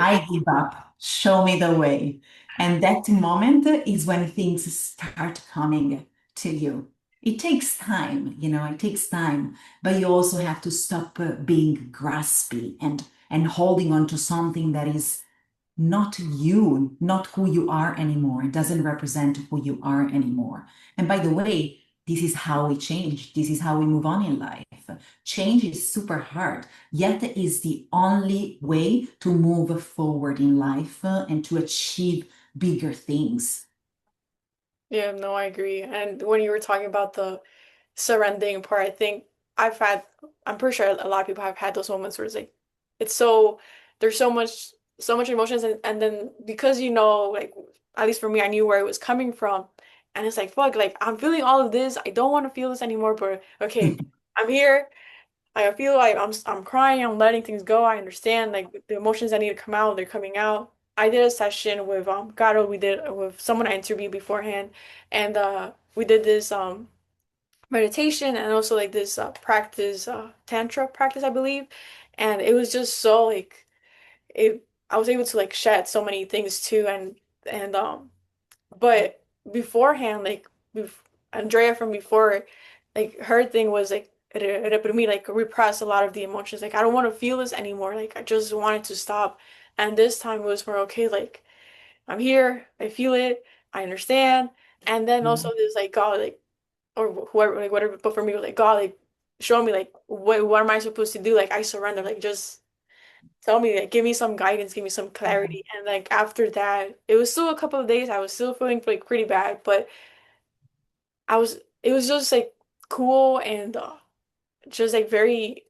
I give up, show me the way. And that moment is when things start coming to you. It takes time, it takes time, but you also have to stop being graspy and holding on to something that is not you, not who you are anymore. It doesn't represent who you are anymore. And by the way, this is how we change. This is how we move on in life. Change is super hard, yet it is the only way to move forward in life and to achieve bigger things. Yeah, no, I agree. And when you were talking about the surrendering part, I think I've had, I'm pretty sure a lot of people have had those moments where it's like, it's so, there's so much emotions, and then because like, at least for me, I knew where it was coming from. And it's like, fuck, like, I'm feeling all of this. I don't want to feel this anymore, but okay, I'm here. I feel like I'm crying, I'm letting things go. I understand like the emotions that need to come out, they're coming out. I did a session with Gato, we did with someone I interviewed beforehand, and we did this meditation and also like this practice tantra practice, I believe. And it was just so like it I was able to like shed so many things too, and but beforehand, like bef Andrea from before, like her thing was like me like repress a lot of the emotions. Like I don't want to feel this anymore. Like I just wanted to stop. And this time it was more okay, like I'm here, I feel it, I understand. And then also there's like God, like or whoever, like whatever. But for me, it was like God, like show me like what am I supposed to do? Like I surrender. Like just tell me, like give me some guidance, give me some clarity. And like after that, it was still a couple of days. I was still feeling like pretty bad, but it was just like cool and just like very.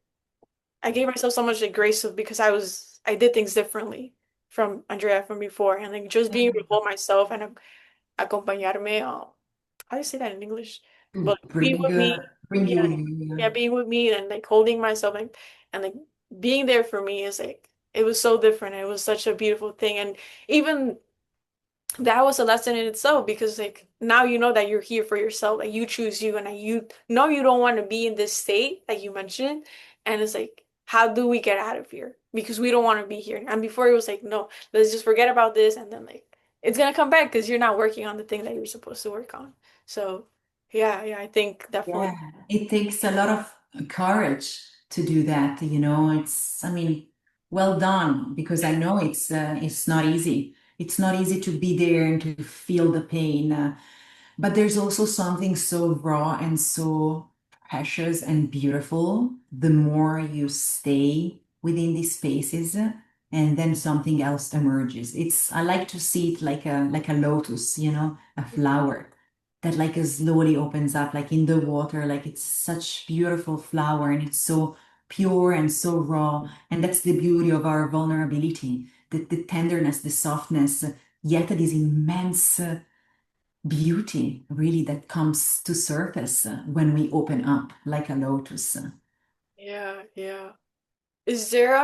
I gave myself so much like grace of because I did things differently from Andrea from before, and like just being able to hold myself and acompañarme. How do you say that in English? To But being with me, bring yeah, you yeah, in. being with me and like holding myself and like being there for me is like it was so different. It was such a beautiful thing, and even that was a lesson in itself because like now you know that you're here for yourself, like you choose you, and like, you know you don't want to be in this state like you mentioned, and it's like how do we get out of here because we don't want to be here. And before it was like no, let's just forget about this, and then like it's gonna come back because you're not working on the thing that you're supposed to work on. So yeah, I think definitely. Yeah, it takes a lot of courage to do that, It's, I mean, well done, because I know it's not easy. It's not easy to be there and to feel the pain. But there's also something so raw and so precious and beautiful the more you stay within these spaces, and then something else emerges. I like to see it like a lotus, a flower that like slowly opens up like in the water, like it's such beautiful flower and it's so pure and so raw. And that's the beauty of our vulnerability, the tenderness, the softness, yet this immense beauty really that comes to surface when we open up like a lotus. Yeah. Is there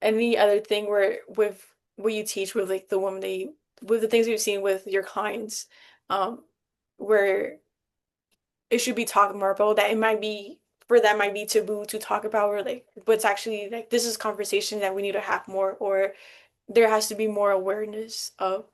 any other thing where with what you teach with like the women that you with the things you've seen with your clients, um, where it should be talked more about that it might be for them might be taboo to talk about or like what's actually like this is conversation that we need to have more or there has to be more awareness of.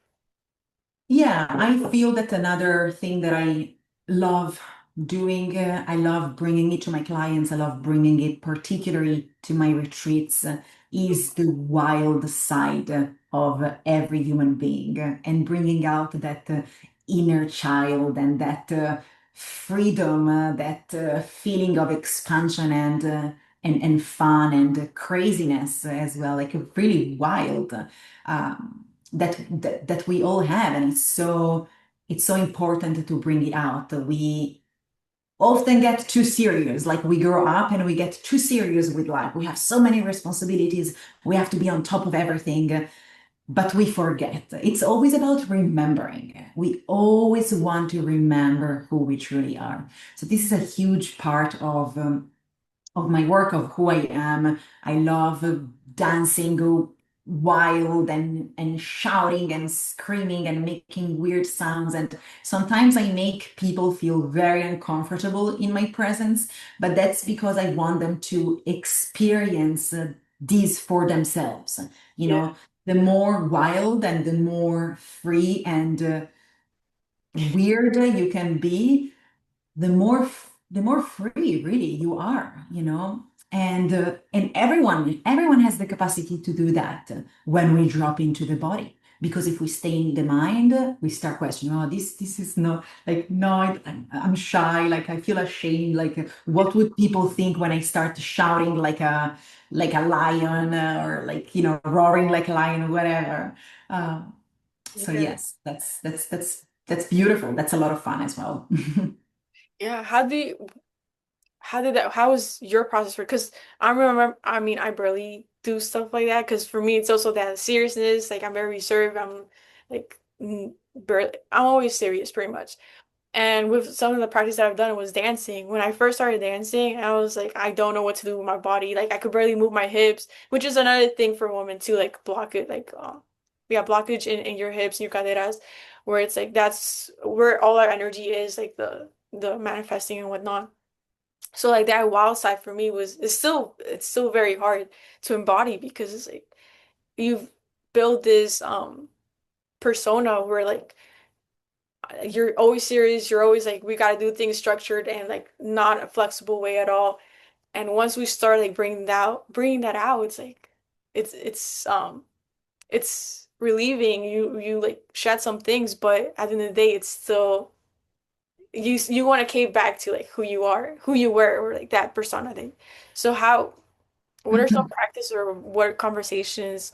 Yeah, I feel that another thing that I love doing, I love bringing it to my clients, I love bringing it particularly to my retreats, is the wild side of every human being, and bringing out that inner child and that freedom, that feeling of expansion and fun and craziness as well, like a really wild. That we all have, and it's so important to bring it out. We often get too serious, like we grow up and we get too serious with life. We have so many responsibilities, we have to be on top of everything, but we forget. It's always about remembering. We always want to remember who we truly are. So this is a huge part of my work, of who I am. I love dancing wild and shouting and screaming and making weird sounds. And sometimes I make people feel very uncomfortable in my presence, but that's because I want them to experience these for themselves. Yeah. The more wild and the more free and weird you can be, the more free really you are, and everyone has the capacity to do that when we drop into the body. Because if we stay in the mind, we start questioning, oh, this is no, like, no, I'm shy, like I feel ashamed, like what would people think when I start shouting like a lion, or like, roaring like a lion or whatever. So Yeah. yes, that's beautiful. That's a lot of fun as well. Yeah. How did that, how was your process for, because I remember, I mean, I barely do stuff like that because for me, it's also that seriousness. Like, I'm very reserved. I'm like, barely, I'm always serious pretty much. And with some of the practice that I've done was dancing. When I first started dancing, I was like, I don't know what to do with my body. Like, I could barely move my hips, which is another thing for women too, like block it, like, yeah, blockage in your hips and your caderas, where it's like that's where all our energy is, like the manifesting and whatnot. So like that wild side for me was it's still very hard to embody because it's like you've built this persona where like you're always serious, you're always like we gotta do things structured and like not a flexible way at all. And once we start like bringing that out, it's like it's it's relieving. You like shed some things, but at the end of the day, it's still you want to cave back to like who you are, who you were, or like that persona thing. So how what are some practice or what conversations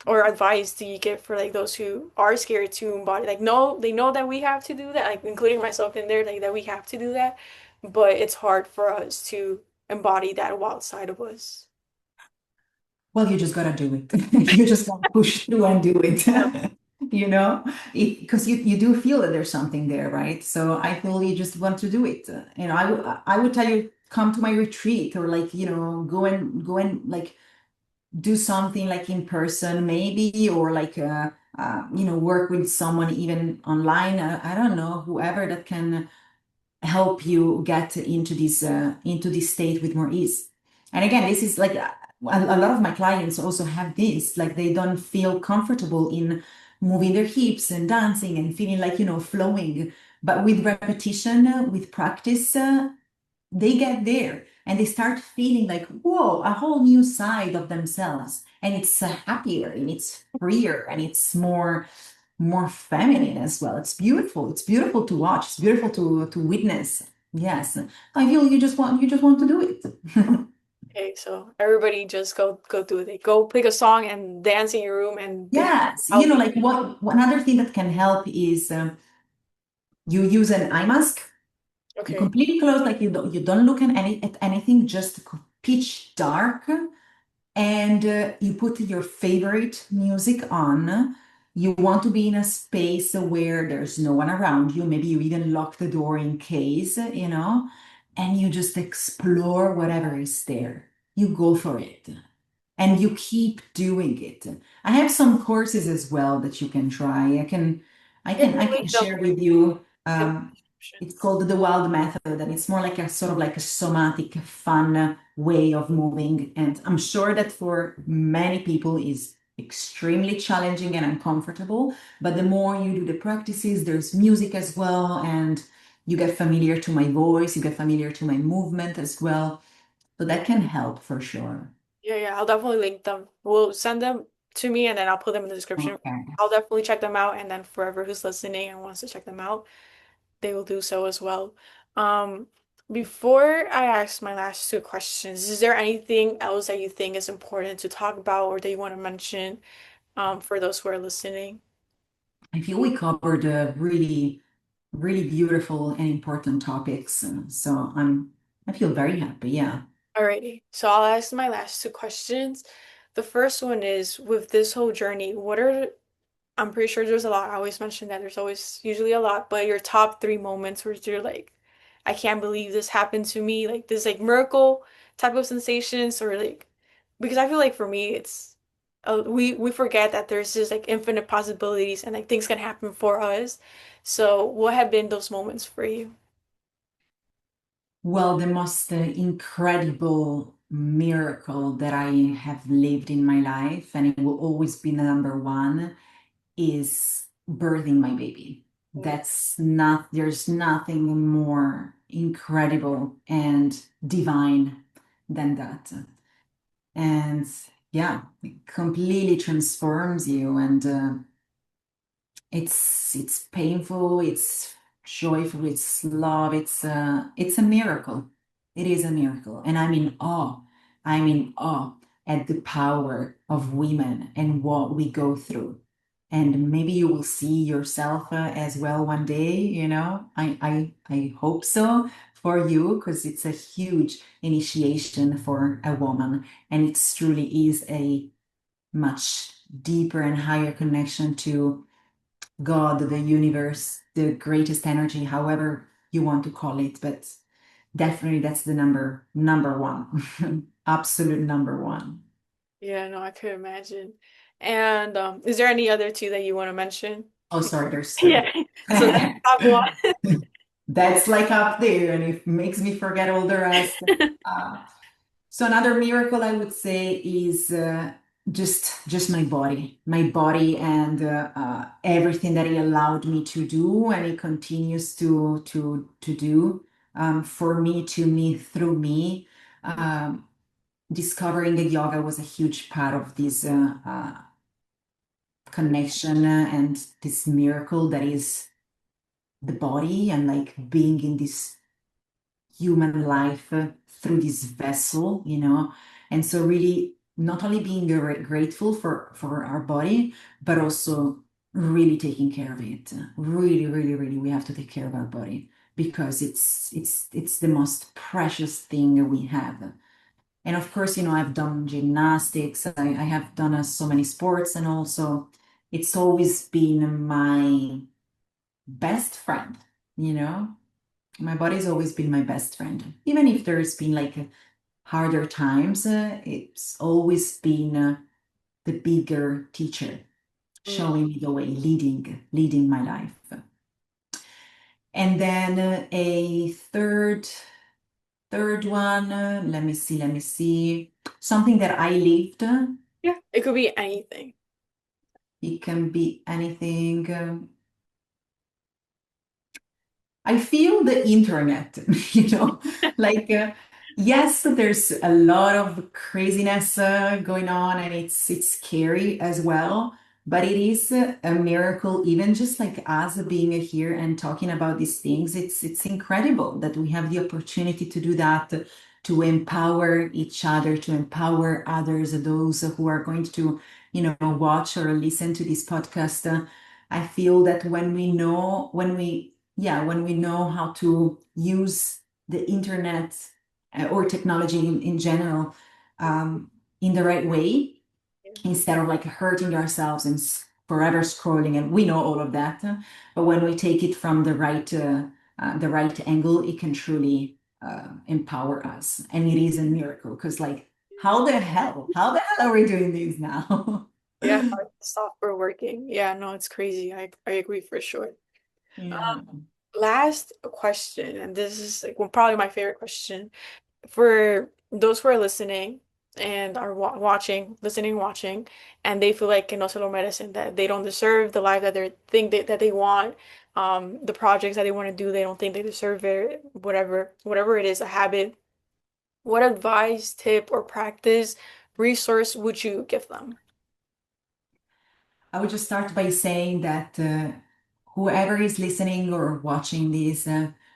or advice do you give for like those who are scared to embody? Like, no, they know that we have to do that, like including myself in there, like that we have to do that, but it's hard for us to embody that wild side of us. Well, you just gotta do it. You just gotta push through and do it. Yeah. You know, because you do feel that there's something there, right? So I feel you just want to do it. I would tell you, come to my retreat, or like, go and like do something like in person maybe, or like work with someone even online. I don't know, whoever that can help you get into this state with more ease. And again, this is like a lot of my clients also have this, like they don't feel comfortable in moving their hips and dancing and feeling like, flowing. But with repetition, with practice, they get there and they start feeling like, whoa, a whole new side of themselves. And it's happier and it's freer and it's more feminine as well. It's beautiful. It's beautiful to watch. It's beautiful to witness. Yes. I feel you just want to do it. Okay, so everybody just go do it. Go pick a song and dance in your room and be Yes. healthy. Like what another thing that can help is you use an eye mask. You Okay. completely close, like you don't look at anything, just pitch dark, and you put your favorite music on. You want to be in a space where there's no one around you. Maybe you even lock the door in case, and you just explore whatever is there. You go for it and you keep doing it. I have some courses as well that you can try. Yeah, I we'll can link them share with you. in the description. It's called the Wild Method, and it's more like a sort of like a somatic, fun way of moving. And I'm sure that for many people is extremely challenging and uncomfortable. But the more you do the practices, there's music as well, and you get familiar to my voice, you get familiar to my movement as well. So that can help for sure. Yeah, yeah, I'll definitely link them. We'll send them to me and then I'll put them in the description. Okay. I'll definitely check them out and then forever who's listening and wants to check them out, they will do so as well. Um, Before I ask my last two questions, is there anything else that you think is important to talk about or that you want to mention for those who are listening? I feel we covered really, really beautiful and important topics. So I feel very happy. Yeah. Alrighty, so I'll ask my last two questions. The first one is with this whole journey, what are I'm pretty sure there's a lot. I always mention that there's always usually a lot, but your top three moments where you're like, I can't believe this happened to me, like this like miracle type of sensations, or like because I feel like for me it's we forget that there's just like infinite possibilities and like things can happen for us. So what have been those moments for you? Well, the most incredible miracle that I have lived in my life, and it will always be the number one, is birthing my baby. There's nothing more incredible and divine than that. And yeah, it completely transforms you. And it's painful, it's joyful, it's love, it's a miracle. It is a miracle. And I'm in awe. I'm in awe at the power of women and what we go through. And maybe you will see yourself as well one day, you know. I hope so for you because it's a huge initiation for a woman, and it truly is a much deeper and higher connection to God, the universe, the greatest energy, however you want to call it, but definitely that's the number one, absolute number one. Yeah, no, I could imagine. And is there any other two that you want to mention? Oh, sorry, there's three. Yeah. So that's top one. That's like up there, and it makes me forget all the rest. Uh, So another miracle I would say is just my body, and everything that he allowed me to do, and he continues to do for me, to me, through me. Um, Discovering that yoga was a huge part of this connection and this miracle that is the body, and like being in this human life through this vessel, you know. And so really not only being grateful for our body, but also really taking care of it. Really, really, really, we have to take care of our body because it's the most precious thing we have. And of course, you know, I've done gymnastics, I have done so many sports, and also it's always been my best friend, you know. My body's always been my best friend. Even if there's been like harder times, it's always been the bigger teacher, Mm, showing me the way, leading my life. And then a third one, let me see. Something that I lived. yeah, it could be anything. It can be anything. I feel the internet, you know, like yes, there's a lot of craziness going on, and it's scary as well. But it is a miracle, even just like us being here and talking about these things. It's incredible that we have the opportunity to do that, to empower each other, to empower others, those who are going to, you know, watch or listen to this podcast. I feel that when we know how to use the internet or technology in general um, in the right way, Yeah. instead of like hurting ourselves and forever scrolling, and we know all of that, but when we take it from the right angle, it can truly empower us, and it is a miracle because like how the hell are we doing this now? Yeah, our software working. Yeah, no, it's crazy. I agree for sure. Yeah. Last question, and this is like well, probably my favorite question for those who are listening and are watching, listening, watching, and they feel like que no se lo merecen, that they don't deserve the life that they think that they want, the projects that they want to do, they don't think they deserve it, whatever it is, a habit. What advice, tip, or practice, resource would you give them? I would just start by saying that whoever is listening or watching this,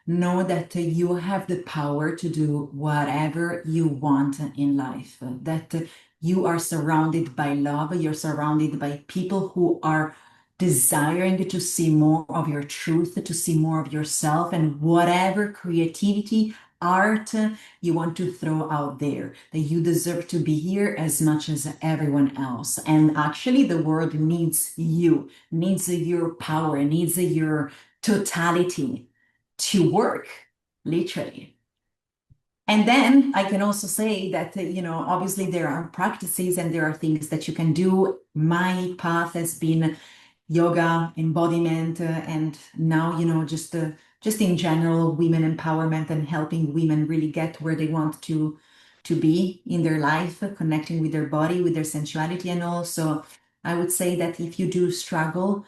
know that you have the power to do whatever you want in life, that you are surrounded by love, you're surrounded by people who are desiring to see more of your truth, to see more of yourself, and whatever creativity, art you want to throw out there, that you deserve to be here as much as everyone else. And actually, the world needs you, needs your power, needs your totality to work, literally. And then I can also say that, you know, obviously there are practices and there are things that you can do. My path has been yoga, embodiment, and now, you know, just in general, women empowerment and helping women really get where they want to be in their life, connecting with their body, with their sensuality. And also, I would say that if you do struggle,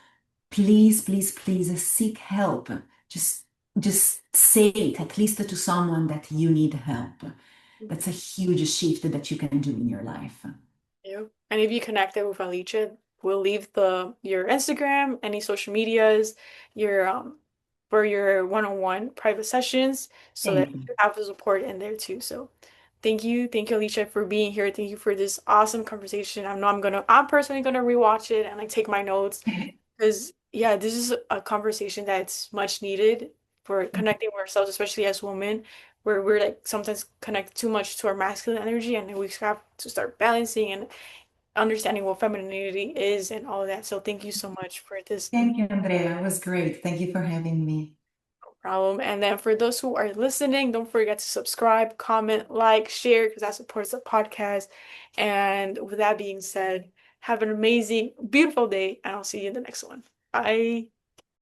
please, please, please seek help. Just just say it at least to someone that you need help. That's a huge shift that you can do in your life. you. And if you connected with Alicia, we'll leave the your Instagram, any social medias, your for your one-on-one private sessions so that Thank you. you have the support in there too. So thank you, Alicia, for being here. Thank you for this awesome conversation. I know I'm personally gonna rewatch it and like take my notes because yeah, this is a conversation that's much needed for connecting with ourselves, especially as women, where we're like sometimes connect too much to our masculine energy and we have to start balancing and understanding what femininity is and all of that. So thank you so much for this Thank you, Andrea. It was great. Thank you for having me. problem. And then for those who are listening, don't forget to subscribe, comment, like, share, because that supports the podcast. And with that being said, have an amazing, beautiful day, and I'll see you in the next one. Bye.